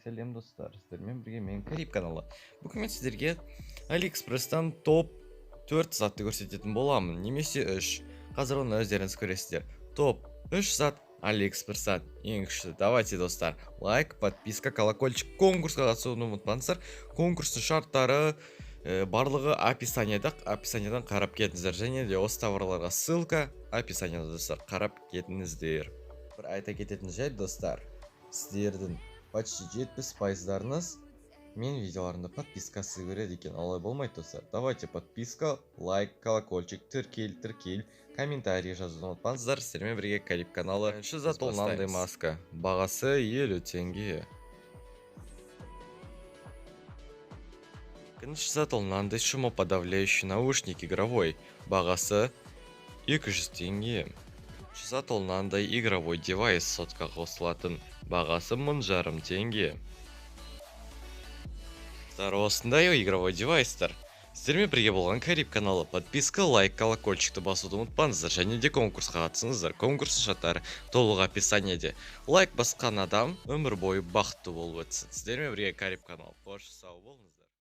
сәлем достар, сіздермен бірге менің Кариб каналы. Бүгін мен сіздерге Алиэкспресстен топ 4 затты көрсететін боламын, немесе 3. Қазір оны өздеріңіз көресіздер. Топ 3 зат Алиэкспресстен ең күшті. Давайте достар, лайк, подписка, колокольчик, конкурсқа қатысуды ұмытпаңыздар. Конкурстың шарттары барлығы описаниядан қарап кетіңіздер. Және де осы товарларға ссылка описанияда достар, қарап кетіңіздер. Бір айта кететін жайт достар, сіздердің почти 70%-дарыңыз мен видеоларымды подпискасы көреді екен. Олай болмайды достар. Давайте подписка, лайк, колокольчик, тіркел, комментарий жазуды ұмытпаңыздар. Сіздермен бірге Кариб каналы. Бірінші зат ол мынандай маска. Бағасы 50 теңге. Екінші зат ол мынандай шумоподавляющий наушник игровой. Бағасы 200 теңге. Үшінші зат ол мынандай игровой девайс сотқа қосылатын. Бағасы 1050 теңге. Осындай игровой девайстар. Сіздермен бірге болған Кариб каналы. Подписка, лайк, колокольчикті басуды ұмытпаңыздар. Және де конкурсқа қатысыңыздар. Конкурс шарттары толық описаниеде. Лайк басқан адам өмір бойы бақытты болып өтсін. Сіздермен бірге Кариб каналы. Қош сау болыңыздар.